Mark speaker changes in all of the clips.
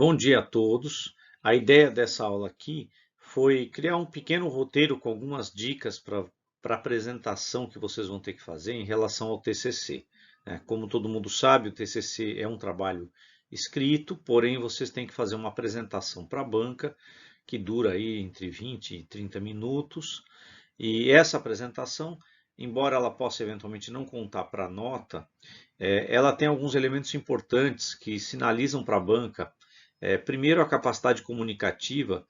Speaker 1: Bom dia a todos. A ideia dessa aula aqui foi criar um pequeno roteiro com algumas dicas para a apresentação que vocês vão ter que fazer em relação ao TCC. Como todo mundo sabe, o TCC é um trabalho escrito, porém vocês têm que fazer uma apresentação para a banca que dura aí entre 20 e 30 minutos. E essa apresentação, embora ela possa eventualmente não contar para a nota, ela tem alguns elementos importantes que sinalizam para a banca primeiro, a capacidade comunicativa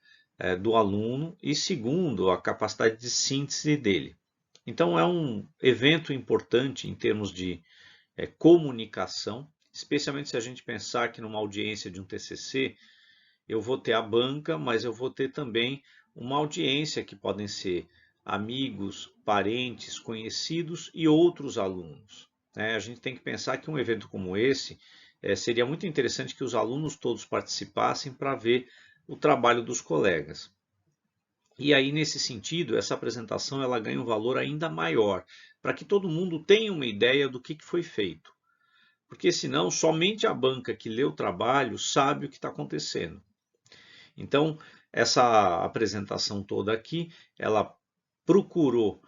Speaker 1: do aluno e, segundo, a capacidade de síntese dele. Então, é um evento importante em termos de comunicação, especialmente se a gente pensar que numa audiência de um TCC, eu vou ter a banca, mas eu vou ter também uma audiência que podem ser amigos, parentes, conhecidos e outros alunos. A gente tem que pensar que um evento como esse seria muito interessante que os alunos todos participassem para ver o trabalho dos colegas. E aí, nesse sentido, essa apresentação ela ganha um valor ainda maior, para que todo mundo tenha uma ideia do que foi feito. Porque senão, somente a banca que lê o trabalho sabe o que está acontecendo. Então, essa apresentação toda aqui, ela procurou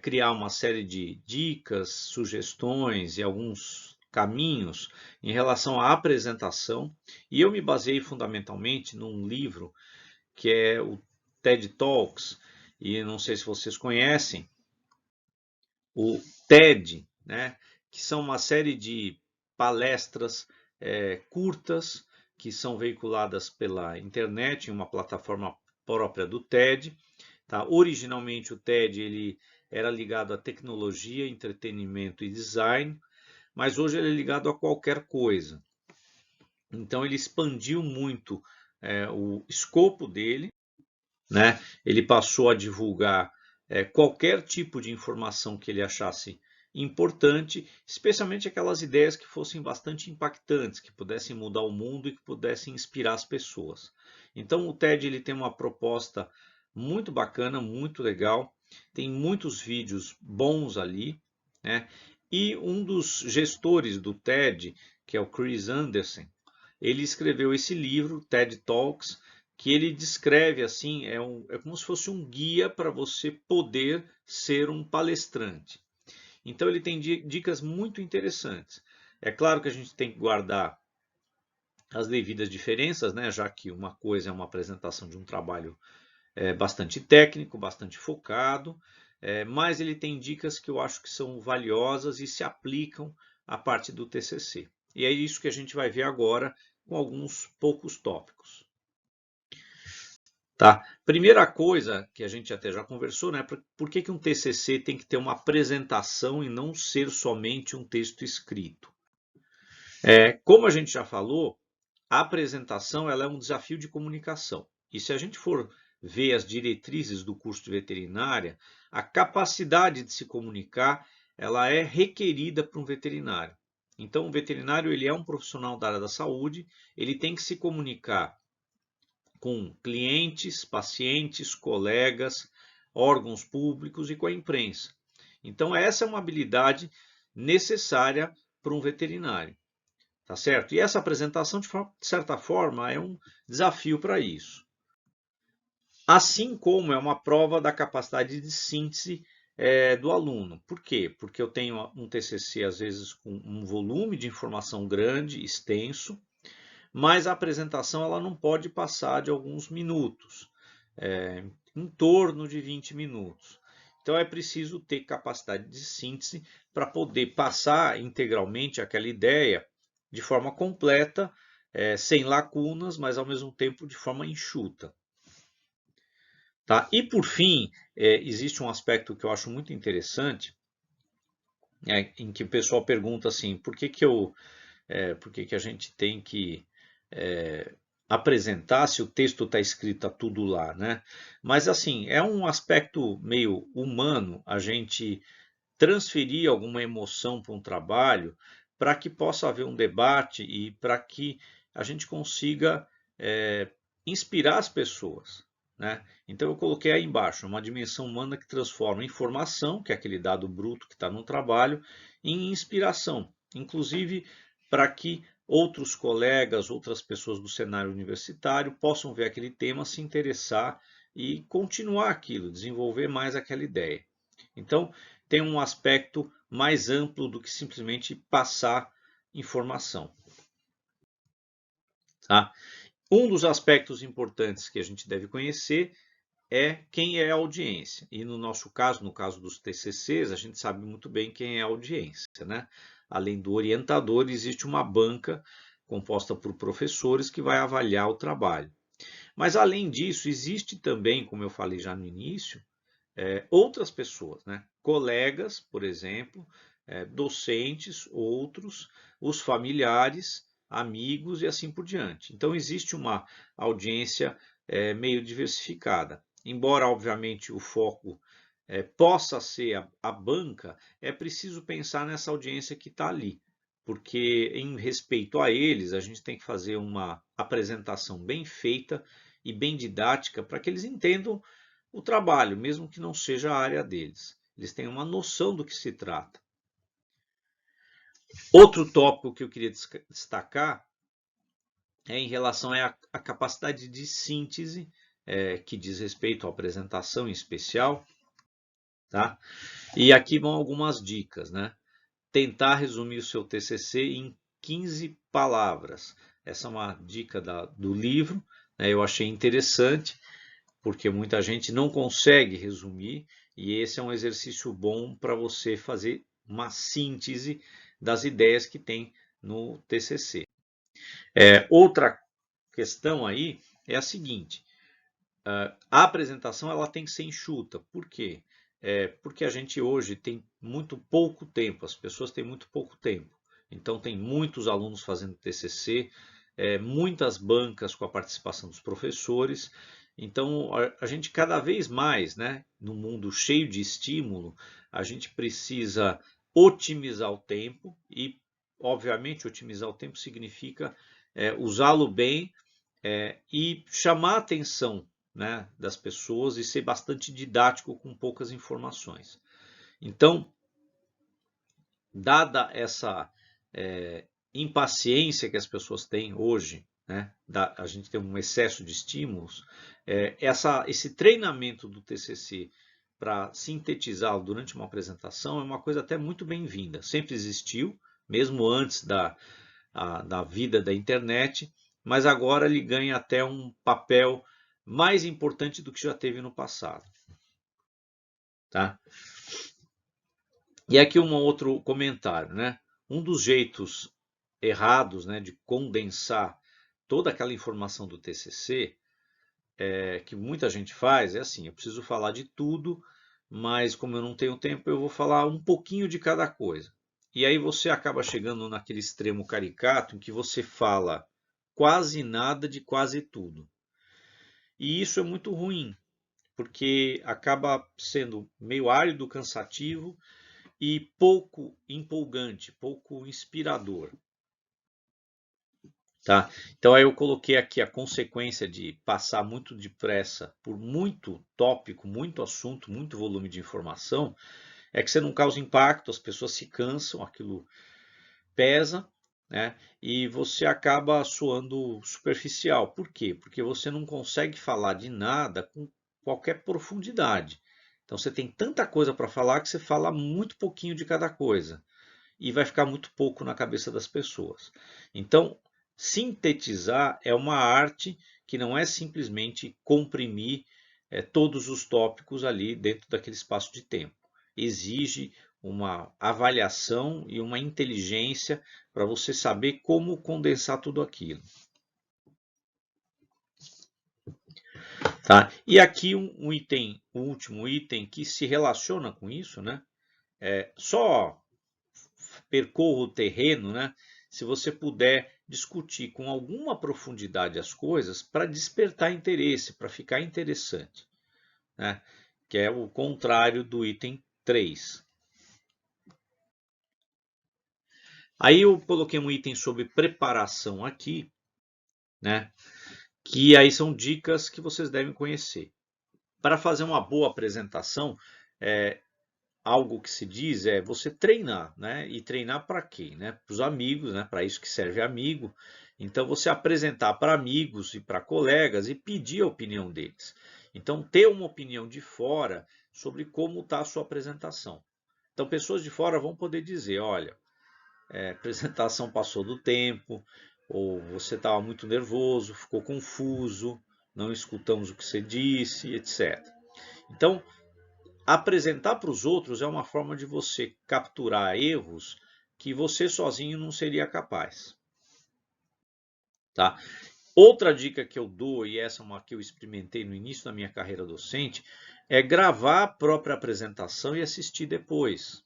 Speaker 1: criar uma série de dicas, sugestões e alguns caminhos em relação à apresentação, e eu me baseei fundamentalmente num livro que é o TED Talks, e não sei se vocês conhecem, o TED, né, que são uma série de palestras curtas que são veiculadas pela internet em uma plataforma própria do TED. Tá? Originalmente o TED ele era ligado à tecnologia, entretenimento e design, mas hoje ele é ligado a qualquer coisa. Então ele expandiu muito o escopo dele, né? Ele passou a divulgar qualquer tipo de informação que ele achasse importante, especialmente aquelas ideias que fossem bastante impactantes, que pudessem mudar o mundo e que pudessem inspirar as pessoas. Então o TED ele tem uma proposta muito bacana, muito legal, tem muitos vídeos bons ali, né? E um dos gestores do TED, que é o Chris Anderson, ele escreveu esse livro, TED Talks, que ele descreve assim, é como se fosse um guia para você poder ser um palestrante. Então ele tem dicas muito interessantes. É claro que a gente tem que guardar as devidas diferenças, né? Já que uma coisa é uma apresentação de um trabalho bastante técnico, bastante focado, mas ele tem dicas que eu acho que são valiosas e se aplicam à parte do TCC. E é isso que a gente vai ver agora com alguns poucos tópicos. Tá? Primeira coisa que a gente até já conversou, né? Por que um TCC tem que ter uma apresentação e não ser somente um texto escrito? Como a gente já falou, a apresentação ela é um desafio de comunicação. E se a gente for ver as diretrizes do curso de veterinária, a capacidade de se comunicar ela é requerida para um veterinário. Então, o veterinário ele é um profissional da área da saúde, ele tem que se comunicar com clientes, pacientes, colegas, órgãos públicos e com a imprensa. Então, essa é uma habilidade necessária para um veterinário. Tá certo? E essa apresentação, de certa forma, é um desafio para isso. Assim como é uma prova da capacidade de síntese do aluno. Por quê? Porque eu tenho um TCC, às vezes, com um volume de informação grande, extenso, mas a apresentação ela não pode passar de alguns minutos, em torno de 20 minutos. Então é preciso ter capacidade de síntese para poder passar integralmente aquela ideia de forma completa, sem lacunas, mas ao mesmo tempo de forma enxuta. Tá? E por fim, existe um aspecto que eu acho muito interessante, em que o pessoal pergunta assim, por que a gente tem que apresentar se o texto está escrito tudo lá, né? Mas assim, é um aspecto meio humano a gente transferir alguma emoção para um trabalho para que possa haver um debate e para que a gente consiga inspirar as pessoas, né? Então eu coloquei aí embaixo uma dimensão humana que transforma informação, que é aquele dado bruto que está no trabalho, em inspiração, inclusive para que outros colegas, outras pessoas do cenário universitário possam ver aquele tema, se interessar e continuar aquilo, desenvolver mais aquela ideia. Então, tem um aspecto mais amplo do que simplesmente passar informação. Tá? Um dos aspectos importantes que a gente deve conhecer é quem é a audiência. E no nosso caso, no caso dos TCCs, a gente sabe muito bem quem é a audiência, né? Além do orientador, existe uma banca composta por professores que vai avaliar o trabalho. Mas além disso, existe também, como eu falei já no início, outras pessoas, né? Colegas, por exemplo, docentes, outros, os familiares, amigos e assim por diante. Então existe uma audiência meio diversificada. Embora, obviamente, o foco possa ser a banca, é preciso pensar nessa audiência que está ali, porque em respeito a eles, a gente tem que fazer uma apresentação bem feita e bem didática para que eles entendam o trabalho, mesmo que não seja a área deles. Eles têm uma noção do que se trata. Outro tópico que eu queria destacar é em relação à capacidade de síntese, que diz respeito à apresentação em especial. Tá? E aqui vão algumas dicas, né? Tentar resumir o seu TCC em 15 palavras. Essa é uma dica do livro, né? Eu achei interessante, porque muita gente não consegue resumir, e esse é um exercício bom para você fazer uma síntese das ideias que tem no TCC. Outra questão aí é a seguinte: a apresentação ela tem que ser enxuta. Por quê? Porque a gente hoje tem muito pouco tempo, as pessoas têm muito pouco tempo. Então tem muitos alunos fazendo TCC, muitas bancas com a participação dos professores. Então a gente cada vez mais, né, no mundo cheio de estímulo, a gente precisa otimizar o tempo e, obviamente, otimizar o tempo significa usá-lo bem e chamar a atenção, né, das pessoas e ser bastante didático com poucas informações. Então, dada essa impaciência que as pessoas têm hoje, né, a gente tem um excesso de estímulos, esse treinamento do TCC para sintetizá-lo durante uma apresentação é uma coisa até muito bem-vinda. Sempre existiu, mesmo antes da vida da internet, mas agora ele ganha até um papel mais importante do que já teve no passado. Tá? E aqui um outro comentário, né? Um dos jeitos errados, né, de condensar toda aquela informação do TCC, que muita gente faz, é assim: eu preciso falar de tudo, mas como eu não tenho tempo, eu vou falar um pouquinho de cada coisa. E aí você acaba chegando naquele extremo caricato em que você fala quase nada de quase tudo. E isso é muito ruim, porque acaba sendo meio árido, cansativo e pouco empolgante, pouco inspirador. Tá? Então aí eu coloquei aqui a consequência de passar muito depressa por muito tópico, muito assunto, muito volume de informação, é que você não causa impacto, as pessoas se cansam, aquilo pesa, né? E você acaba soando superficial. Por quê? Porque você não consegue falar de nada com qualquer profundidade. Então você tem tanta coisa para falar que você fala muito pouquinho de cada coisa e vai ficar muito pouco na cabeça das pessoas. Então, sintetizar é uma arte que não é simplesmente comprimir todos os tópicos ali dentro daquele espaço de tempo. Exige uma avaliação e uma inteligência para você saber como condensar tudo aquilo. Tá? E aqui um item, o último item que se relaciona com isso, né? Só percorra o terreno, né? Se você puder discutir com alguma profundidade as coisas para despertar interesse, para ficar interessante, né? Que é o contrário do item 3. Aí eu coloquei um item sobre preparação aqui, né? Que aí são dicas que vocês devem conhecer. Para fazer uma boa apresentação, algo que se diz é você treinar, né? E treinar para quê? Né? Para os amigos, né? Para isso que serve amigo. Então você apresentar para amigos e para colegas e pedir a opinião deles. Então ter uma opinião de fora sobre como está a sua apresentação. Então pessoas de fora vão poder dizer, olha, a apresentação passou do tempo, ou você estava muito nervoso, ficou confuso, não escutamos o que você disse, etc. Então, apresentar para os outros é uma forma de você capturar erros que você sozinho não seria capaz. Tá? Outra dica que eu dou, e essa é uma que eu experimentei no início da minha carreira docente, é gravar a própria apresentação e assistir depois.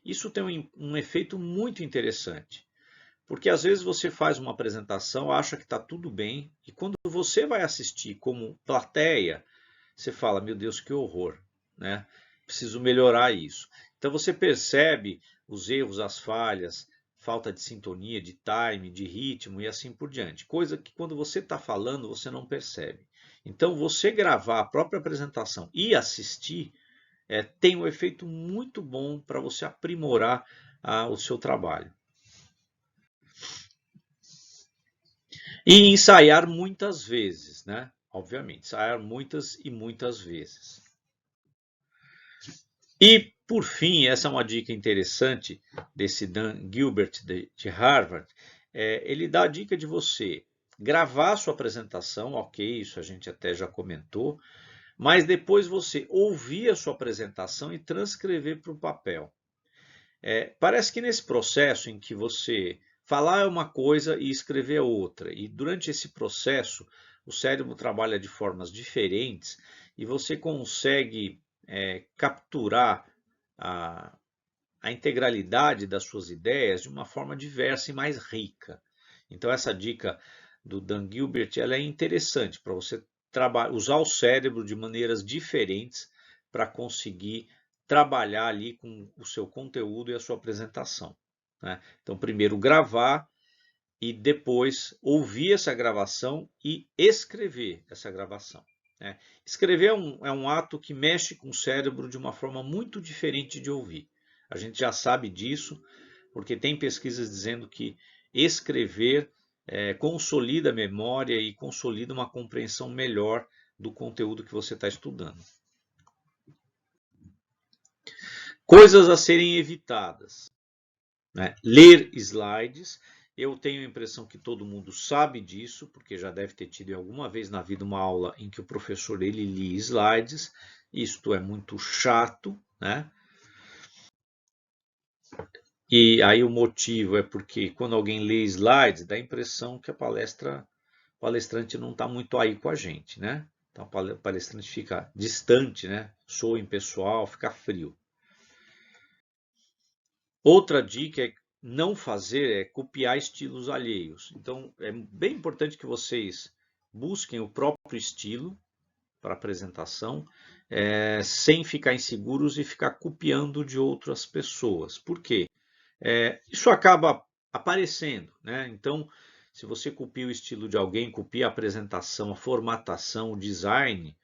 Speaker 1: Isso tem um efeito muito interessante, porque às vezes você faz uma apresentação, acha que está tudo bem, e quando você vai assistir como plateia, você fala, meu Deus, que horror, né? Preciso melhorar isso. Então você percebe os erros, as falhas, falta de sintonia, de time, de ritmo e assim por diante. Coisa que quando você está falando você não percebe. Então você gravar a própria apresentação e assistir tem um efeito muito bom para você aprimorar o seu trabalho. E ensaiar muitas vezes, né? Obviamente, ensaiar muitas e muitas vezes. E, por fim, essa é uma dica interessante desse Dan Gilbert de Harvard. Ele dá a dica de você gravar sua apresentação, ok, isso a gente até já comentou, mas depois você ouvir a sua apresentação e transcrever para o papel. Parece que nesse processo em que você falar é uma coisa e escrever é outra, e durante esse processo o cérebro trabalha de formas diferentes e você consegue capturar a, a integralidade das suas ideias de uma forma diversa e mais rica. Então essa dica do Dan Gilbert ela é interessante para você usar o cérebro de maneiras diferentes para conseguir trabalhar ali com o seu conteúdo e a sua apresentação. Né? Então primeiro gravar e depois ouvir essa gravação e escrever essa gravação. Né? Escrever é um ato que mexe com o cérebro de uma forma muito diferente de ouvir. A gente já sabe disso, porque tem pesquisas dizendo que escrever consolida a memória e consolida uma compreensão melhor do conteúdo que você está estudando. Coisas a serem evitadas. Né? Ler slides. Eu tenho a impressão que todo mundo sabe disso, porque já deve ter tido alguma vez na vida uma aula em que o professor ele lia slides. Isto é muito chato, né? E aí o motivo é porque quando alguém lê slides, dá a impressão que o palestrante não está muito aí com a gente, né? Então o palestrante fica distante, né? Soa impessoal, fica frio. Outra dica é não fazer é copiar estilos alheios. Então é bem importante que vocês busquem o próprio estilo para apresentação, sem ficar inseguros e ficar copiando de outras pessoas. Por quê? Isso acaba aparecendo, né? Então, se você copia o estilo de alguém, copia a apresentação, a formatação, o design,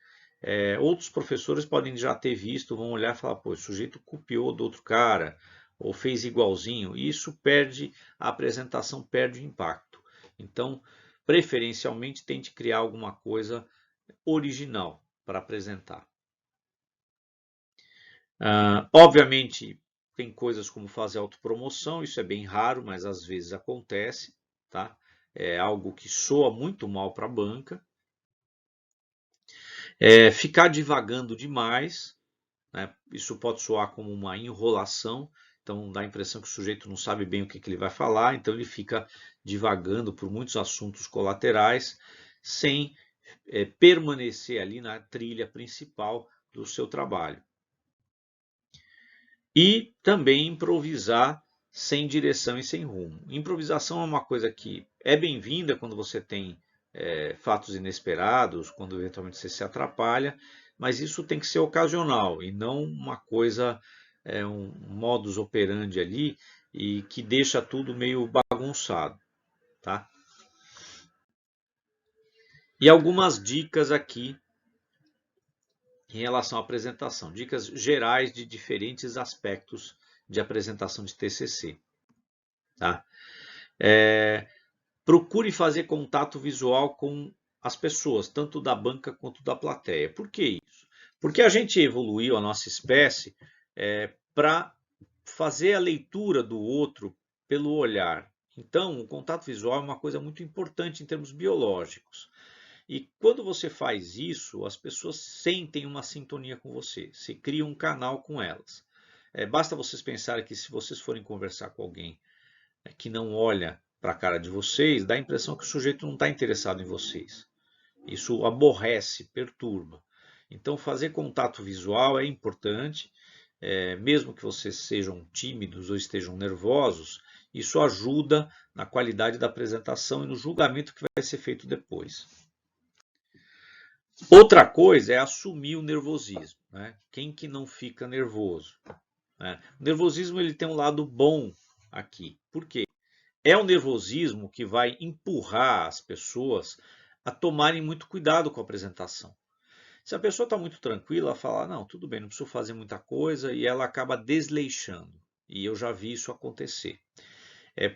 Speaker 1: outros professores podem já ter visto, vão olhar e falar, pô, o sujeito copiou do outro cara, ou fez igualzinho, e isso perde, a apresentação perde o impacto. Então, preferencialmente, tente criar alguma coisa original para apresentar. Obviamente, tem coisas como fazer autopromoção, isso é bem raro, mas às vezes acontece, tá? É algo que soa muito mal para a banca. Ficar divagando demais, né? Isso pode soar como uma enrolação, então dá a impressão que o sujeito não sabe bem o que ele vai falar, então ele fica divagando por muitos assuntos colaterais, sem permanecer ali na trilha principal do seu trabalho. E também improvisar sem direção e sem rumo. Improvisação é uma coisa que é bem-vinda quando você tem fatos inesperados, quando eventualmente você se atrapalha, mas isso tem que ser ocasional e não uma coisa, um modus operandi ali e que deixa tudo meio bagunçado, tá? E algumas dicas aqui em relação à apresentação, dicas gerais de diferentes aspectos de apresentação de TCC. Tá? Procure fazer contato visual com as pessoas, tanto da banca quanto da plateia. Por que isso? Porque a gente evoluiu, a nossa espécie, para fazer a leitura do outro pelo olhar. Então, o contato visual é uma coisa muito importante em termos biológicos. E quando você faz isso, as pessoas sentem uma sintonia com você, você cria um canal com elas. Basta vocês pensarem que se vocês forem conversar com alguém que não olha para a cara de vocês, dá a impressão que o sujeito não está interessado em vocês. Isso aborrece, perturba. Então, fazer contato visual é importante, mesmo que vocês sejam tímidos ou estejam nervosos, isso ajuda na qualidade da apresentação e no julgamento que vai ser feito depois. Outra coisa é assumir o nervosismo, né? Quem que não fica nervoso? Né? O nervosismo ele tem um lado bom aqui. Por quê? É o nervosismo que vai empurrar as pessoas a tomarem muito cuidado com a apresentação. Se a pessoa está muito tranquila, ela fala, não, tudo bem, não preciso fazer muita coisa, e ela acaba desleixando. E eu já vi isso acontecer.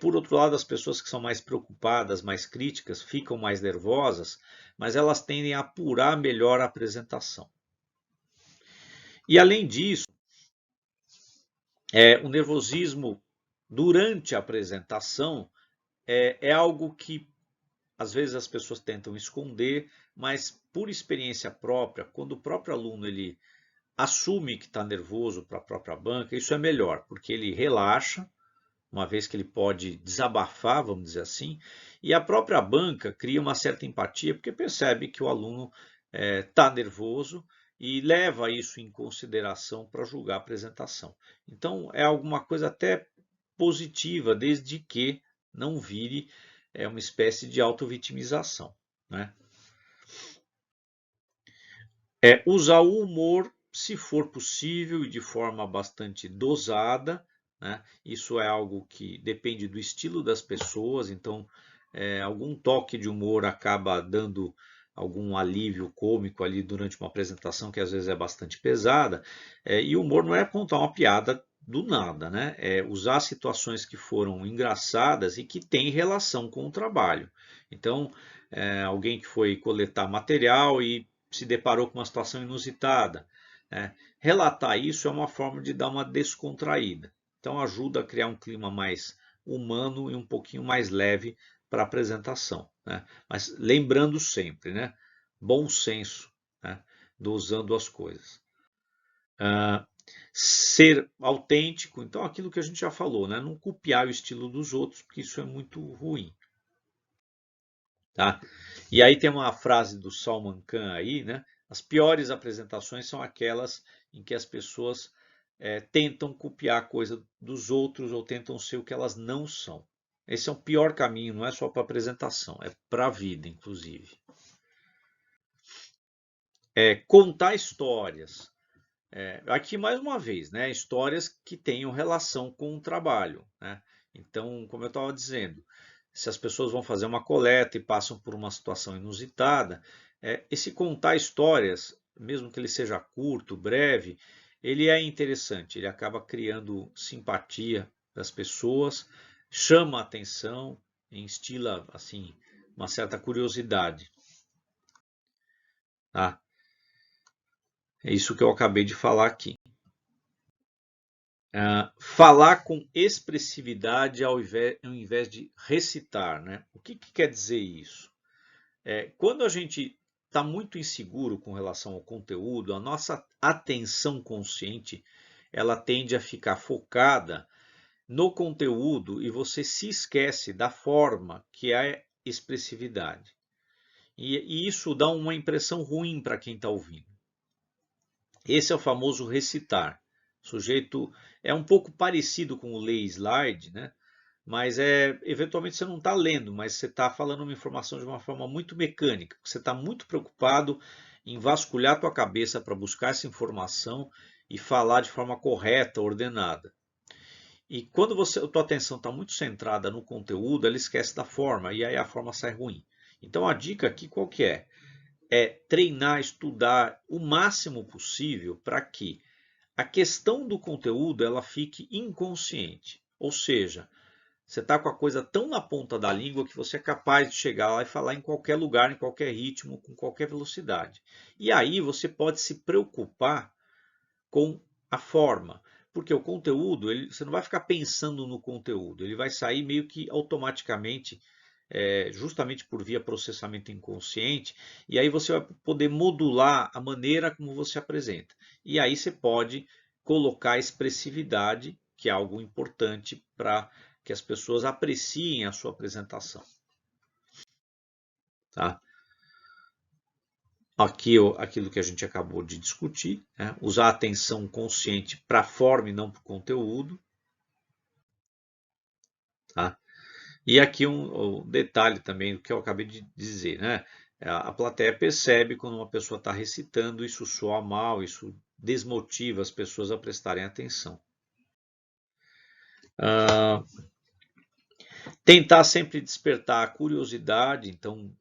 Speaker 1: Por outro lado, as pessoas que são mais preocupadas, mais críticas, ficam mais nervosas, mas elas tendem a apurar melhor a apresentação. E além disso, o nervosismo durante a apresentação é algo que às vezes as pessoas tentam esconder, mas por experiência própria, quando o próprio aluno ele assume que está nervoso para a própria banca, isso é melhor, porque ele relaxa, uma vez que ele pode desabafar, vamos dizer assim, e a própria banca cria uma certa empatia, porque percebe que o aluno está nervoso e leva isso em consideração para julgar a apresentação. Então, é alguma coisa até positiva, desde que não vire uma espécie de autovitimização, né? Usar o humor, se for possível, e de forma bastante dosada, né? Isso é algo que depende do estilo das pessoas, então algum toque de humor acaba dando algum alívio cômico ali durante uma apresentação que às vezes é bastante pesada. E o humor não é contar uma piada do nada, né? É usar situações que foram engraçadas e que têm relação com o trabalho. Então, alguém que foi coletar material e se deparou com uma situação inusitada, né? Relatar isso é uma forma de dar uma descontraída. Então ajuda a criar um clima mais humano e um pouquinho mais leve para a apresentação, né? Mas lembrando sempre, né? Bom senso, né? Dosando as coisas. Ser autêntico, então aquilo que a gente já falou, né? Não copiar o estilo dos outros, porque isso é muito ruim. Tá? E aí tem uma frase do Salman Khan aí, né? As piores apresentações são aquelas em que as pessoas tentam copiar a coisa dos outros ou tentam ser o que elas não são. Esse é o pior caminho, não é só para apresentação, é para a vida, inclusive. Contar histórias. Aqui mais uma vez, né? Histórias que tenham relação com o trabalho, né? Então, como eu estava dizendo, se as pessoas vão fazer uma coleta e passam por uma situação inusitada, esse contar histórias, mesmo que ele seja curto, breve, ele é interessante, ele acaba criando simpatia das pessoas, chama a atenção, instila assim uma certa curiosidade, tá? É isso que eu acabei de falar aqui. Falar com expressividade ao invés de recitar, né? O que quer dizer isso? Quando a gente está muito inseguro com relação ao conteúdo, a nossa atenção consciente ela tende a ficar focada no conteúdo e você se esquece da forma que é a expressividade. E isso dá uma impressão ruim para quem está ouvindo. Esse é o famoso recitar. O sujeito é um pouco parecido com o ler slide, né? Mas eventualmente você não está lendo, mas você está falando uma informação de uma forma muito mecânica. Você está muito preocupado em vasculhar a tua cabeça para buscar essa informação e falar de forma correta, ordenada. E quando a tua atenção está muito centrada no conteúdo, ela esquece da forma e aí a forma sai ruim. Então a dica aqui qual que é? é treinar, estudar o máximo possível para que a questão do conteúdo ela fique inconsciente. Ou seja, você está com a coisa tão na ponta da língua que você é capaz de chegar lá e falar em qualquer lugar, em qualquer ritmo, com qualquer velocidade. E aí você pode se preocupar com a forma, porque o conteúdo, você não vai ficar pensando no conteúdo, ele vai sair meio que automaticamente, justamente por via processamento inconsciente, e aí você vai poder modular a maneira como você apresenta. E aí você pode colocar expressividade, que é algo importante para que as pessoas apreciem a sua apresentação. Tá? Aqui aquilo que a gente acabou de discutir, né? Usar a atenção consciente para a forma e não para o conteúdo. Tá? E aqui um detalhe também do que eu acabei de dizer, né? A plateia percebe quando uma pessoa está recitando, isso soa mal, isso desmotiva as pessoas a prestarem atenção. Tentar sempre despertar a curiosidade, então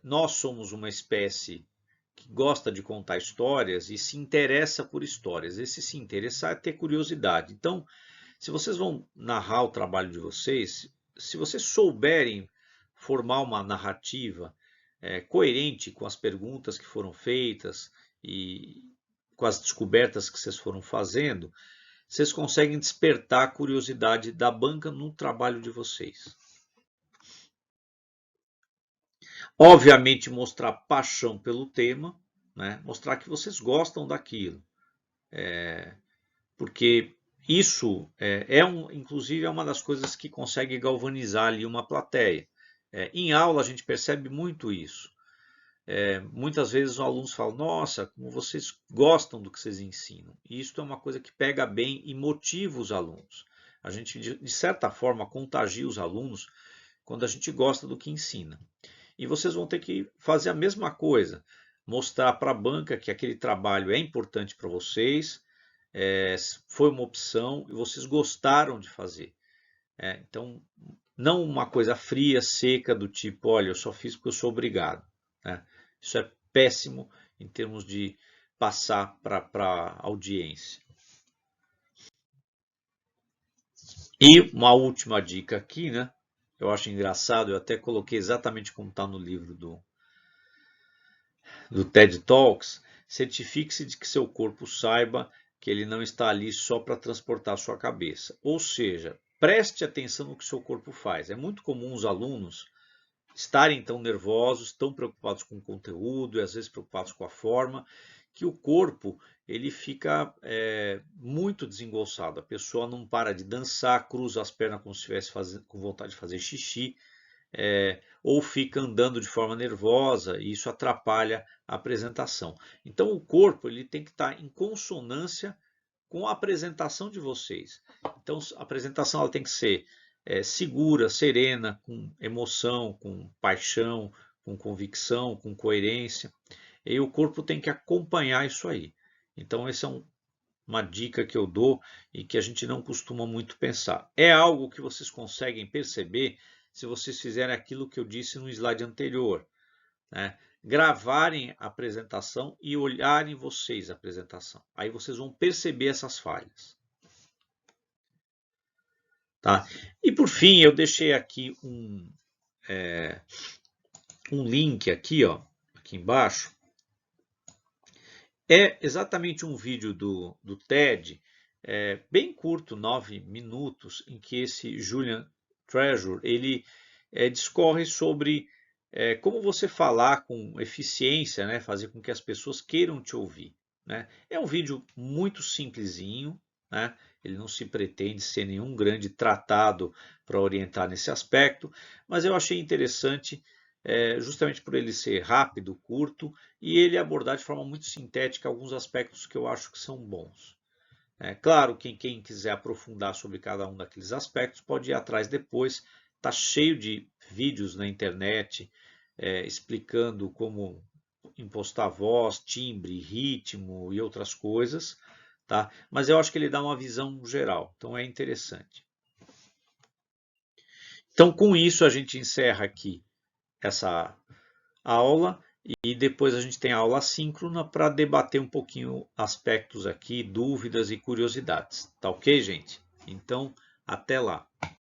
Speaker 1: nós somos uma espécie que gosta de contar histórias e se interessa por histórias. Esse se interessar é ter curiosidade. Então, se vocês vão narrar o trabalho de vocês, se vocês souberem formar uma narrativa coerente com as perguntas que foram feitas e com as descobertas que vocês foram fazendo, vocês conseguem despertar a curiosidade da banca no trabalho de vocês. Obviamente, mostrar paixão pelo tema, né? Mostrar que vocês gostam daquilo. Porque isso inclusive, é uma das coisas que consegue galvanizar ali uma plateia. Em aula, a gente percebe muito isso. Muitas vezes os alunos falam, nossa, como vocês gostam do que vocês ensinam. E isso é uma coisa que pega bem e motiva os alunos. A gente, de certa forma, contagia os alunos quando a gente gosta do que ensina. E vocês vão ter que fazer a mesma coisa, mostrar para a banca que aquele trabalho é importante para vocês, foi uma opção e vocês gostaram de fazer. Então, não uma coisa fria, seca, do tipo, olha, eu só fiz porque eu sou obrigado. Né? Isso é péssimo em termos de passar para a audiência. E uma última dica aqui, né? Eu acho engraçado, eu até coloquei exatamente como está no livro do TED Talks. Certifique-se de que seu corpo saiba que ele não está ali só para transportar sua cabeça. Ou seja, preste atenção no que seu corpo faz. É muito comum os alunos estarem tão nervosos, tão preocupados com o conteúdo e às vezes preocupados com a forma, que o corpo ele fica muito desengonçado. A pessoa não para de dançar, cruza as pernas como se estivesse com vontade de fazer xixi, ou fica andando de forma nervosa e isso atrapalha a apresentação. Então o corpo ele tem que estar em consonância com a apresentação de vocês. Então a apresentação ela tem que ser segura, serena, com emoção, com paixão, com convicção, com coerência. E o corpo tem que acompanhar isso aí. Então essa é uma dica que eu dou e que a gente não costuma muito pensar. É algo que vocês conseguem perceber se vocês fizerem aquilo que eu disse no slide anterior, né? Gravarem a apresentação e olharem vocês a apresentação. Aí vocês vão perceber essas falhas. Tá? E por fim, eu deixei aqui um link aqui, ó, aqui embaixo. É exatamente um vídeo do TED, bem curto, 9 minutos, em que esse Julian Treasure ele discorre sobre como você falar com eficiência, né, fazer com que as pessoas queiram te ouvir. Né? É um vídeo muito simplesinho, né? Ele não se pretende ser nenhum grande tratado para orientar nesse aspecto, mas eu achei interessante justamente por ele ser rápido, curto, e ele abordar de forma muito sintética alguns aspectos que eu acho que são bons. Claro, quem quiser aprofundar sobre cada um daqueles aspectos pode ir atrás depois. Está cheio de vídeos na internet explicando como impostar voz, timbre, ritmo e outras coisas. Tá? Mas eu acho que ele dá uma visão geral, então é interessante. Então, com isso, a gente encerra aqui essa aula e depois a gente tem a aula assíncrona para debater um pouquinho aspectos aqui, dúvidas e curiosidades. Tá ok, gente? Então, até lá!